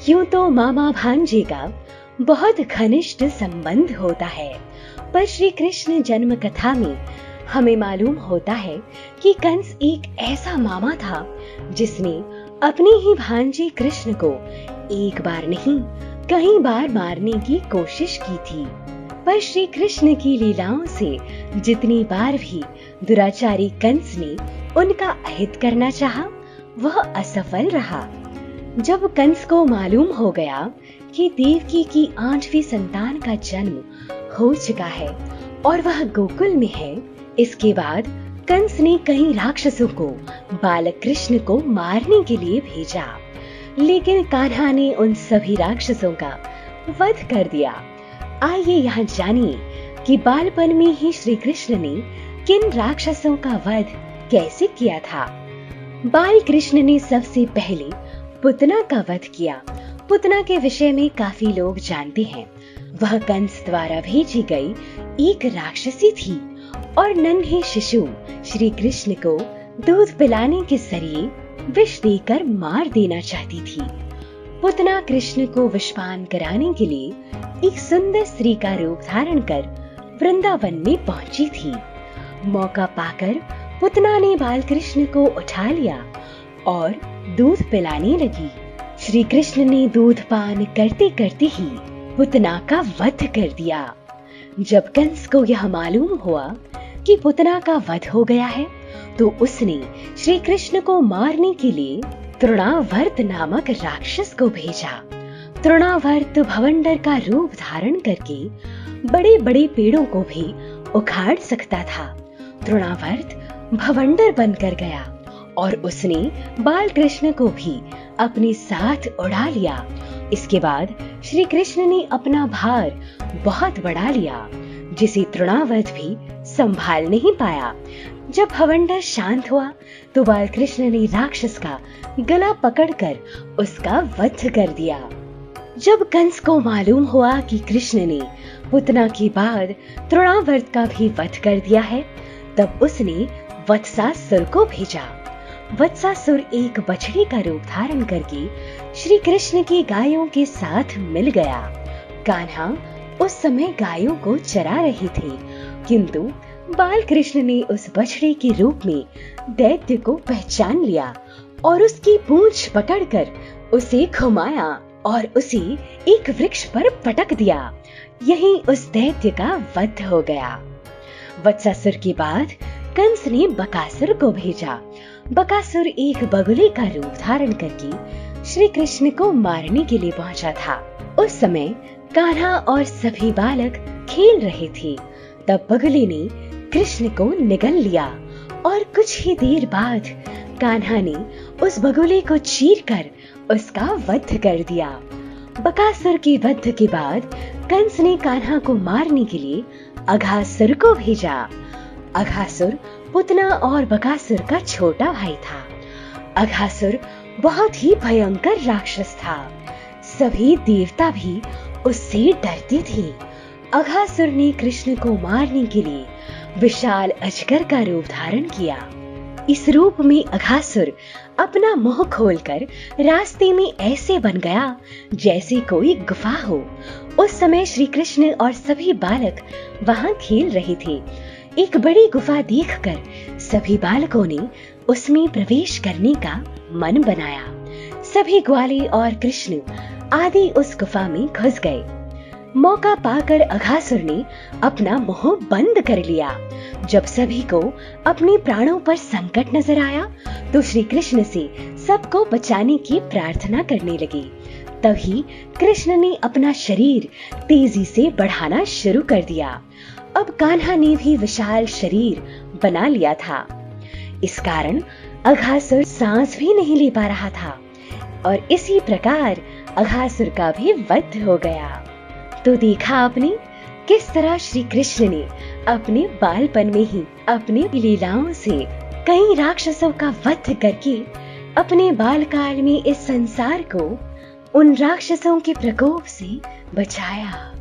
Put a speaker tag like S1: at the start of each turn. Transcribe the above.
S1: यूं तो मामा भांजे का बहुत घनिष्ठ संबंध होता है, पर श्री कृष्ण जन्म कथा में हमें मालूम होता है कि कंस एक ऐसा मामा था जिसने अपने ही भांजे कृष्ण को एक बार नहीं कई बार मारने की कोशिश की थी। पर श्री कृष्ण की लीलाओं से जितनी बार भी दुराचारी कंस ने उनका अहित करना चाहा, वह असफल रहा। जब कंस को मालूम हो गया कि देवकी की 8वीं संतान का जन्म हो चुका है और वह गोकुल में है, इसके बाद कंस ने कई राक्षसों को बालक कृष्ण को मारने के लिए भेजा, लेकिन कान्हा ने उन सभी राक्षसों का वध कर दिया। आइए यहाँ जानिए कि बालपन में ही श्री कृष्ण ने किन राक्षसों का वध कैसे किया था। बाल कृष्ण ने सबसे पहले पुतना का वध किया। पुतना के विषय में काफी लोग जानते हैं। वह कंस द्वारा भेजी गई एक राक्षसी थी और नन्हे शिशु श्री कृष्ण को दूध पिलाने के जरिए विष देकर मार देना चाहती थी। पुतना कृष्ण को विषपान कराने के लिए एक सुंदर स्त्री का रूप धारण कर वृंदावन में पहुंची थी। मौका पाकर पुतना ने बाल कृष्ण को उठा लिया और दूध पिलाने लगी। श्री कृष्ण ने दूध पान करते करते ही पुतना का वध कर दिया। जब कंस को यह मालूम हुआ कि पुतना का वध हो गया है, तो उसने श्री कृष्ण को मारने के लिए तृणावर्त नामक राक्षस को भेजा। तृणावर्त भवंडर का रूप धारण करके बड़े बड़े पेड़ों को भी उखाड़ सकता था। तृणावर्त भवंडर बनकर गया और उसने बाल कृष्ण को भी अपने साथ उड़ा लिया। इसके बाद श्री कृष्ण ने अपना भार बहुत बढ़ा लिया, जिसे तृणावर्त भी संभाल नहीं पाया। जब भवंडर शांत हुआ तो बाल कृष्ण ने राक्षस का गला पकड़कर उसका वध कर दिया। जब कंस को मालूम हुआ कि कृष्ण ने पुतना के बाद तृणावर्त का भी वध कर दिया है, तब उसने वत्सासुर को भेजा। वत्सासुर एक बछड़ी का रूप धारण करके श्री कृष्ण की गायों के साथ मिल गया। कान्हा उस समय गायों को चरा रहे थे, किंतु बाल कृष्ण ने उस बछड़े के रूप में दैत्य को पहचान लिया और उसकी पूंछ पकड़कर उसे घुमाया और उसे एक वृक्ष पर पटक दिया। यही उस दैत्य का वध हो गया। वत्सासुर के बाद कंस ने बकासुर को भेजा। बकासुर एक बगुले का रूप धारण करके श्री कृष्ण को मारने के लिए पहुंचा था। उस समय कान्हा और सभी बालक खेल रहे थे। तब बगुले ने कृष्ण को निगल लिया और कुछ ही देर बाद कान्हा ने उस बगुले को चीरकर उसका वध कर दिया। बकासुर के वध के बाद कंस ने कान्हा को मारने के लिए अघासुर को भेजा। अघासुर पुतना और बकासुर का छोटा भाई था। अघासुर बहुत ही भयंकर राक्षस था। सभी देवता भी उससे डरते थे। अघासुर ने कृष्ण को मारने के लिए विशाल अजगर का रूप धारण किया। इस रूप में अघासुर अपना मुंह खोलकर रास्ते में ऐसे बन गया जैसे कोई गुफा हो। उस समय श्री कृष्ण और सभी बालक वहां खेल रहे थे। एक बड़ी गुफा देखकर सभी बालकों ने उसमें प्रवेश करने का मन बनाया। सभी ग्वाले और कृष्ण आदि उस गुफा में घुस गए। मौका पाकर अघासुर ने अपना मुंह बंद कर लिया। जब सभी को अपने प्राणों पर संकट नजर आया तो श्री कृष्ण से सबको बचाने की प्रार्थना करने लगे। तभी कृष्ण ने अपना शरीर तेजी से बढ़ाना शुरू कर दिया। अब कान्हा ने भी विशाल शरीर बना लिया था। इस कारण अघासुर सांस भी नहीं ले पा रहा था और इसी प्रकार अघासुर का भी वध हो गया। तो देखा आपने किस तरह श्री कृष्ण ने अपने बालपन में ही अपनी लीलाओं से कई राक्षसों का वध करके अपने बालकाल में इस संसार को उन राक्षसों के प्रकोप से बचाया।